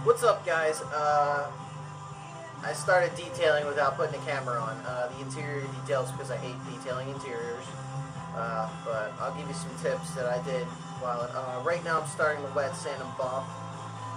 What's up, guys? I started detailing without putting a camera on. The interior details because I hate detailing interiors. But I'll give you some tips that I did while right now I'm starting the wet sand and buff.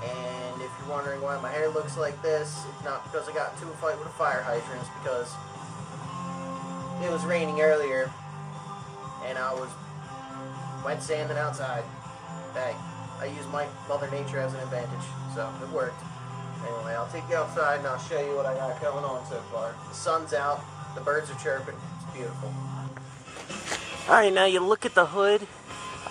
And if you're wondering why my hair looks like this, it's not because I got into a fight with a fire hydrant. It's because it was raining earlier and I was wet sanding outside. Hey, I use my Mother Nature as an advantage, so it worked. Anyway, I'll take you outside and I'll show you what I got going on so far. The sun's out, the birds are chirping, it's beautiful. Alright, now you look at the hood.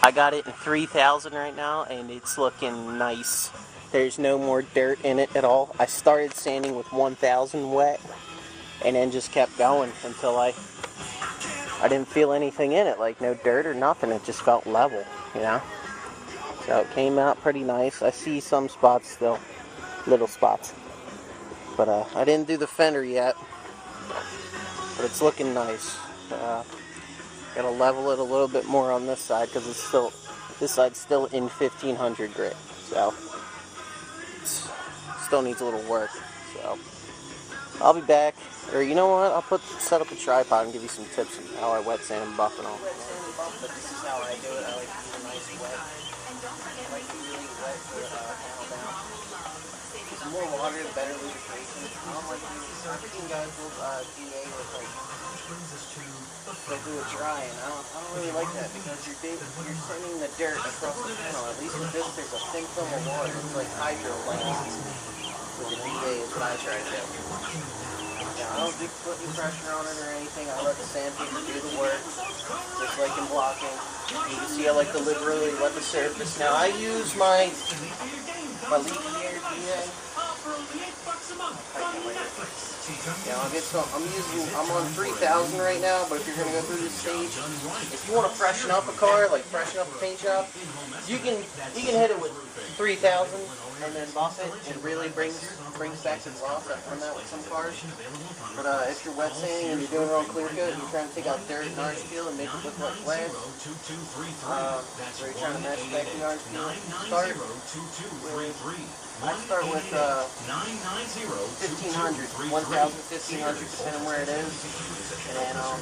I got it in 3000 right now and it's looking nice. There's no more dirt in it at all. I started sanding with 1000 wet and then just kept going until I didn't feel anything in it, like no dirt or nothing. It just felt level, you know? So it came out pretty nice. I see some spots still, little spots. But I didn't do the fender yet, but it's looking nice. Gotta level it a little bit more on this side because it's still, this side's still in 1500 grit. So still needs a little work. So I'll be back. Or you know what? I'll set up a tripod and give you some tips on how I wet sand and buff and all. Wet sand and buff, but this is how I do it. I like to do a nice wet. I like to really wet the panel down. The more water, the better lubrication. I don't like to. I've seen guys with DA with like they'll do it dry, and I don't really like that because you're sending the dirt across the panel. At least with this, there's a thin film of water. It's like hydroplaning with the DA is what I try to do. Now, I don't put any pressure on it or anything. I let the sandpaper do the work, just like in blocking. You can see I like to liberally wet the surface. Now I use my leaf here DA. Yeah, I'll get some. I'm on 3000 right now, but if you're gonna go through this stage, if you want to freshen up a car, like freshen up a paint job, you can hit it with 3000 and then buff it, and really brings back the gloss. I've done that with some cars. But if you're wet sanding and you're doing it on clear coat, and you're trying to take out dirt and orange peel and make it look like glass, so you're trying to match back the orange peel, I start with 1500, 1000, 1500, depending where it is, and then I'll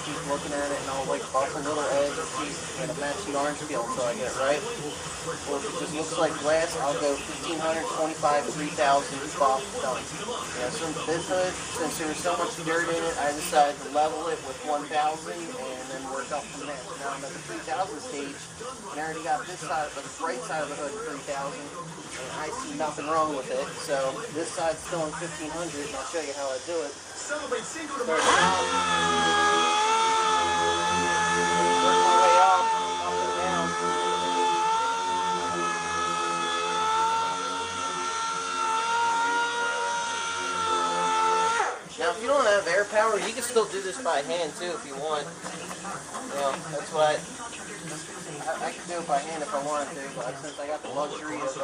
keep looking at it, and I'll like buff a little edge and see and match the orange peel until I get it right. Or if it just looks like glass, I'll go 1500, 25, 3000, buff, done. Yeah, so this hood, since there was so much dirt in it, I decided to level it with 1000 and then work up from there. So now I'm at the 3000 stage, and I already got this side, the right side of the hood 3000. And I see nothing wrong with it, so this side's still in 1500, and I'll show you how I do it. Start it out, work my way up and down. Now, if you don't have air power, you can still do this by hand too if you want. You know, that's what I can do it by hand if I wanted to, but since I got the luxury of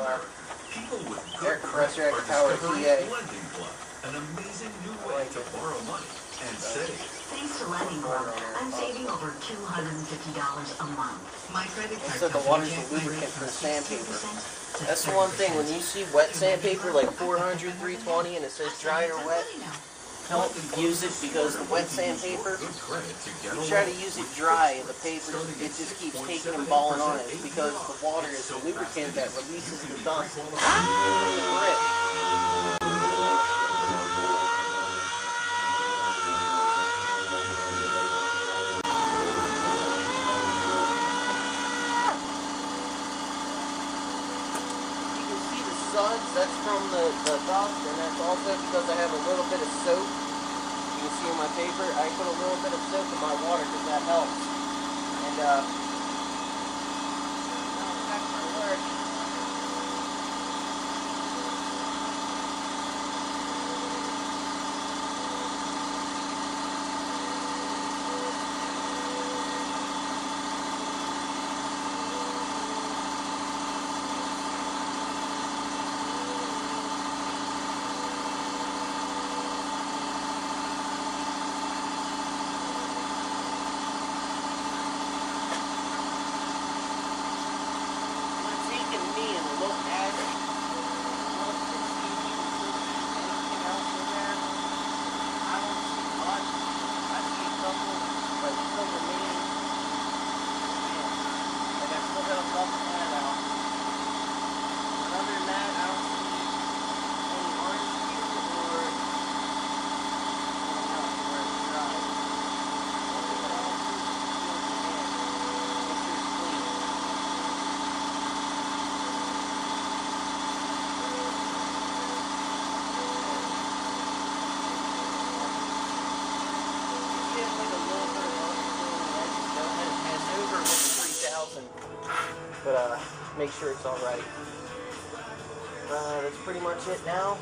air compressor, I can power a TA. An amazing new way to borrow money and save. Thanks to Lending Club, I'm saving over $250 a month. My credit card. So the water's the lubricant for the sandpaper. That's the one thing, when you see wet sandpaper like 400, 320 and it says dry or wet, don't use it because the wet sandpaper, you try to use it dry and the paper, it just keeps taking and balling on it because the water is the lubricant that releases the dust in the grip. That's from the dust, and that's also because I have a little bit of soap. You can see in my paper, I put a little bit of soap in my water because that helps. And that's my work. else, but make sure it's all right. That's pretty much it now.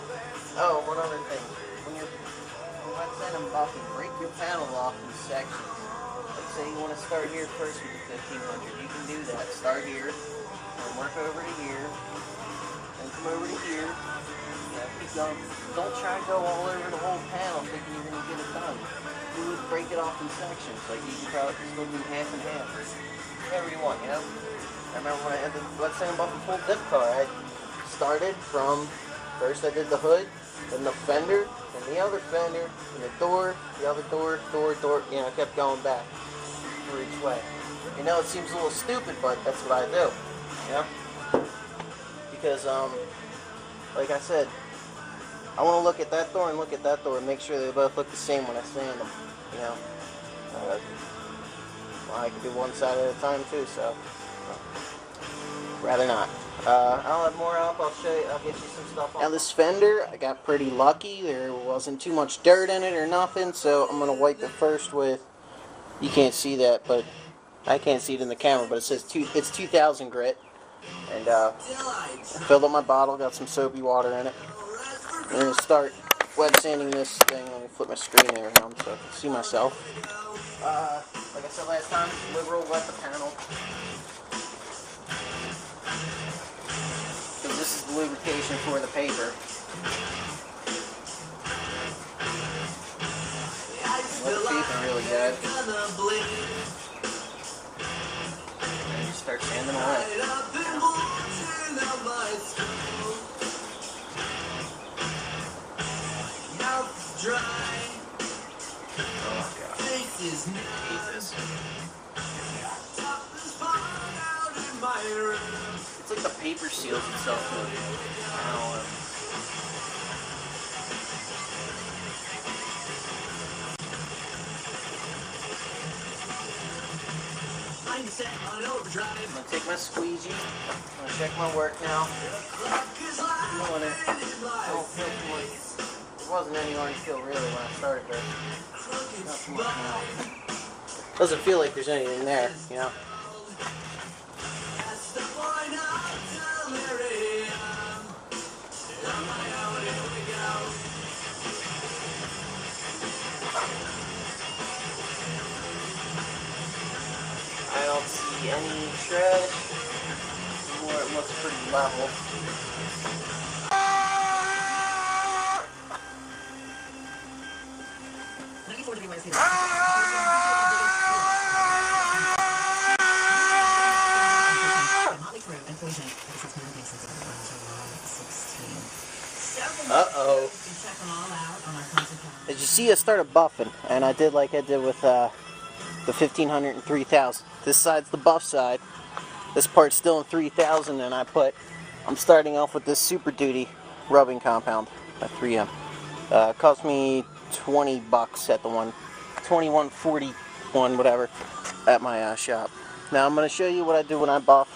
Oh, one other thing. When you're wet sanding and buffing, break your panel off in sections. Like say you want to start here first with the 1500, you can do that. Start here, and work over to here, and come over to here. Keep going. Don't try to go all over the whole panel thinking you're going to get it done. You would break it off in sections. Like you can probably still do half and half. Whatever you want, you know? I remember when I had the wet sand buff and full dip car, I started from, first I did the hood, then the fender, then the other fender, and the door, the other door, door, you know, I kept going back for each way. You know, it seems a little stupid, but that's what I do, you know? Because, like I said, I want to look at that door and look at that door and make sure they both look the same when I sand them, you know? Well, I can do one side at a time too, so rather not. I'll have more up. I'll show you. I'll get you some stuff. Now this fender, I got pretty lucky. There wasn't too much dirt in it or nothing, so I'm gonna wipe it first with. You can't see that, but I can't see it in the camera. But it says it's 2000 grit, and I filled up my bottle. Got some soapy water in it. I'm gonna start wet sanding this thing. Let me flip my screen there around so I can see myself. Like I said last time, liberal wet the panel. Because this is the lubrication for the paper. Let the paper really good. And just start sanding away. Oh god. I hate this. It's like the paper seals itself to it. I don't know. I'm gonna take my squeegee. I'm gonna check my work now. There wasn't any orange peel really when I started there. Not too much now. Doesn't feel like there's anything there, you know. I don't see any tread. More, it looks pretty level. Uh-oh. As you see, I started buffing, and I did like I did with the 1500 and 3000. This side's the buff side. This part's still in 3000, and I'm starting off with this Super Duty rubbing compound at 3M. It cost me $20 at the one, $21.41, whatever, at my shop. Now I'm going to show you what I do when I buff.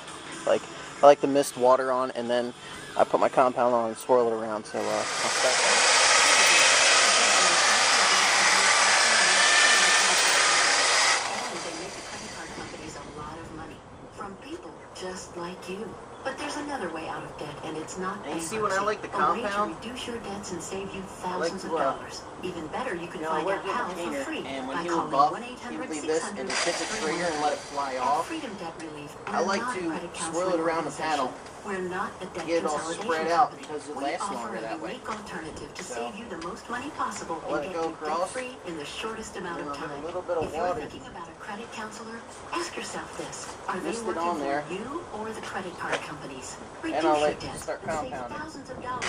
Like, I like to mist water on, and then I put my compound on and swirl it around. So I'll start. Just like you. But there's another way out of debt, and it's not and you see when I like the compound? A way to reduce your debts and save you thousands of dollars. Even better, you can find out how for free by calling 1-800-600-6300 and hit the trigger and let it fly off. Freedom Debt Relief. I like to swirl it around the panel. We're not a debt get it all spread out company. because it lasts longer that way. We offer a unique alternative to save you the most money possible let and it get go you across. debt-free in the shortest amount of time. A little bit of if water. you're thinking about a credit counselor, ask yourself this: are they Mist it working on there. for you or the credit card companies? Reduce And I'll your let you debt start and save compounding. thousands of dollars.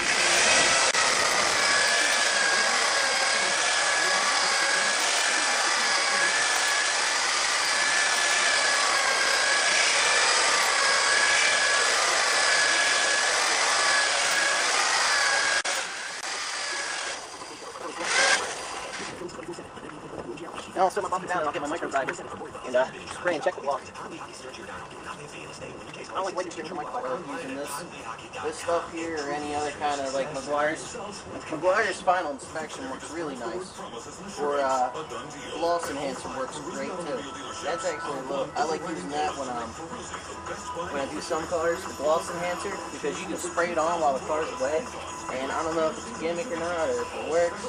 I'll set my buffer down and I'll get my micro bag and spray and check the block. I don't like waiting to my car using this stuff here or any other kind of like McGuire's. McGuire's final inspection works really nice. Or gloss enhancer works great too. That's actually I like using that when I do some cars, the gloss enhancer, because you can spray it on while the car's wet. And I don't know if it's a gimmick or not, or if it works.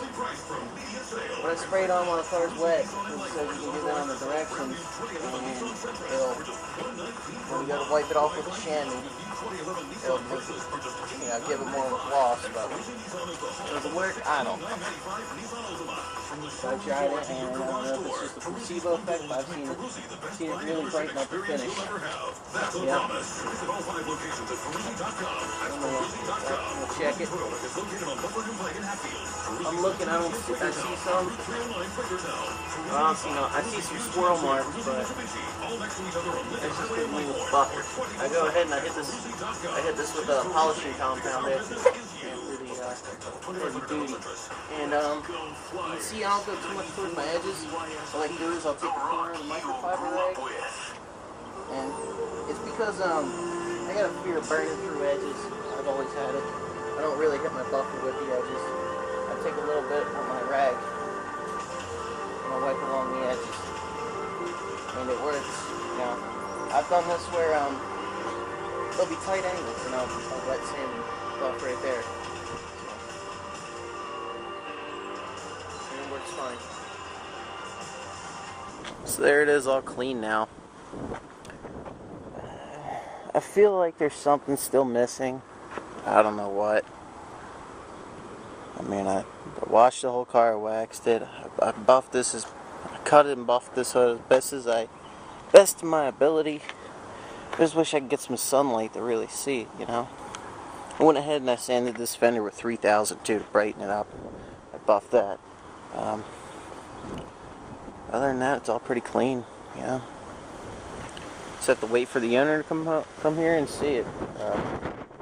When I spray it on while the car's wet, it says you can get it on the directions, and it'll, when you go to wipe it off with a chamois, it'll make it, give it more of a gloss, but does it work? I don't know. So I tried it, and I don't know if it's just a placebo effect, but I've seen it really brighten up the finish. Yeah. We'll check it. I'm looking, I see some. Well, I don't see no, I see some swirl marks, but that's just getting me with the buffer. I go ahead and I hit this with a polishing compound there for the heavy duty. And you can see I don't go too much towards my edges. What I like to do is I'll take the corner of the microfiber rag, and it's because I got a fear of burning through edges. I've always had it. I don't really hit my buffer with the edges. I take a little bit on my rag and I wipe along the edges, and it works. I've done this where there'll be tight angles, and I'll wet sand buff right there. And it works fine. So there it is, all clean now. I feel like there's something still missing. I don't know what. I mean, I washed the whole car, I waxed it, I buffed this, I cut it and buffed this hood as best to my ability. I just wish I could get some sunlight to really see, I went ahead and I sanded this fender with 3000 too to brighten it up. I buffed that. Other than that, it's all pretty clean, Just have to wait for the owner to come here and see it.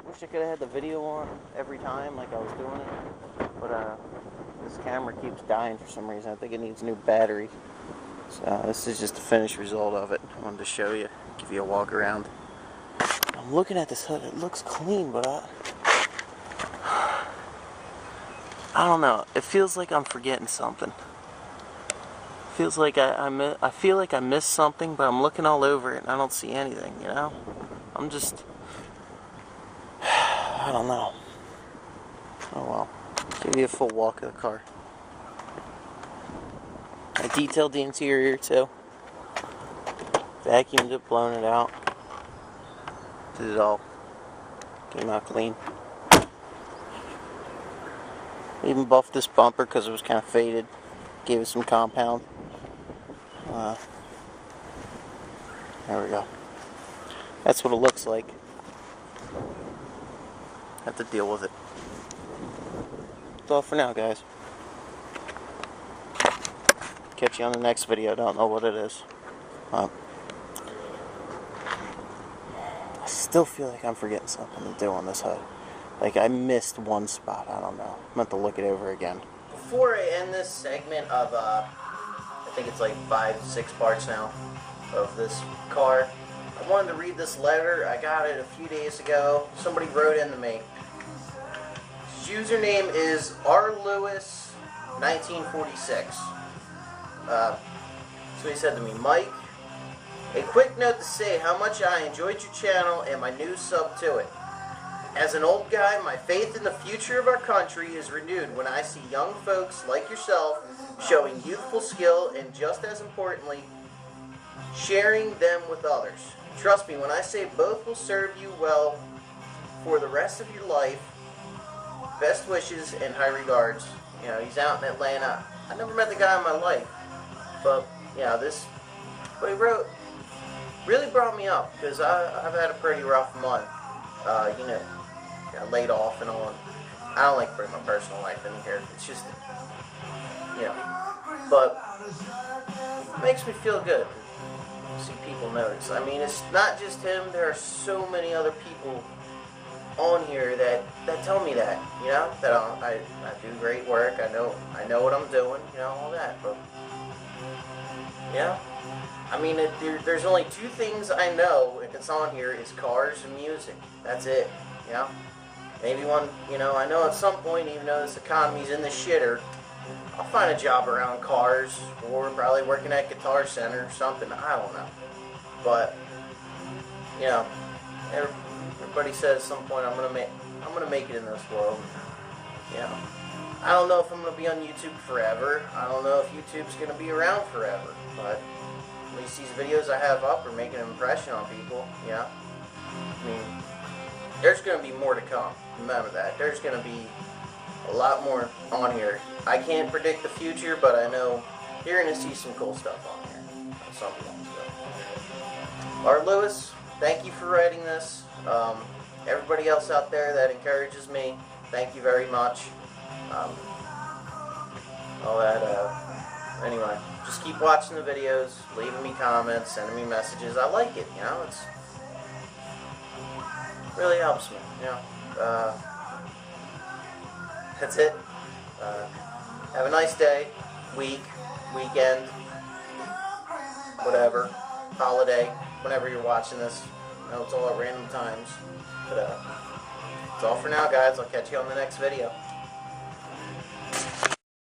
Wish I could have had the video on every time like I was doing it, but this camera keeps dying for some reason. I think it needs a new battery. So this is just the finished result of it. I wanted to show you, give you a walk around. I'm looking at this hood, it looks clean, but I don't know. It feels like I'm forgetting something. It feels like I feel like I missed something, but I'm looking all over it and I don't see anything, I'm just, I don't know. Oh well. Give you a full walk of the car. I detailed the interior too. Vacuumed it, blown it out. Did it all. Came out clean. Even buffed this bumper because it was kind of faded. Gave it some compound. There we go. That's what it looks like. Have to deal with it. That's all for now, guys. Catch you on the next video. Don't know what it is. I still feel like I'm forgetting something to do on this hood. Like I missed one spot. I don't know. I'm going to look it over again. Before I end this segment of, I think it's like 5-6 parts now of this car, I wanted to read this letter. I got it a few days ago. Somebody wrote into me. His username is rlewis1946. So he said to me, Mike, a quick note to say how much I enjoyed your channel and my new sub to it. As an old guy, my faith in the future of our country is renewed when I see young folks like yourself showing youthful skill and, just as importantly, sharing them with others. Trust me when I say both will serve you well for the rest of your life. Best wishes and high regards. He's out in Atlanta. I never met the guy in my life, but what he wrote really brought me up because I've had a pretty rough month. Got laid off and all. I don't like to bring my personal life in here. It's just, but it makes me feel good to see people notice. I mean, it's not just him. There are so many other people on here that tell me that, that I do great work. I know what I'm doing, all that. But Yeah. I mean, there's only two things I know if it's on here is cars and music. That's it. Yeah. Maybe one, I know at some point, even though this economy's in the shitter, I'll find a job around cars or probably working at Guitar Center or something. I don't know. But, everybody says at some point I'm gonna make it in this world. I don't know if I'm gonna be on YouTube forever. I don't know if YouTube's gonna be around forever. But at least these videos I have up are making an impression on people. Yeah. I mean, there's gonna be more to come. Remember that. There's gonna be a lot more on here. I can't predict the future, but I know you're gonna see some cool stuff on here. Some stuff. Art Lewis, thank you for writing this. Everybody else out there that encourages me, thank you very much. Anyway, just keep watching the videos, leaving me comments, sending me messages. I like it, it's really helps me, That's it. Have a nice day, week, weekend, whatever, holiday, whenever you're watching this. I know it's all at random times. But that's all for now, guys. I'll catch you on the next video.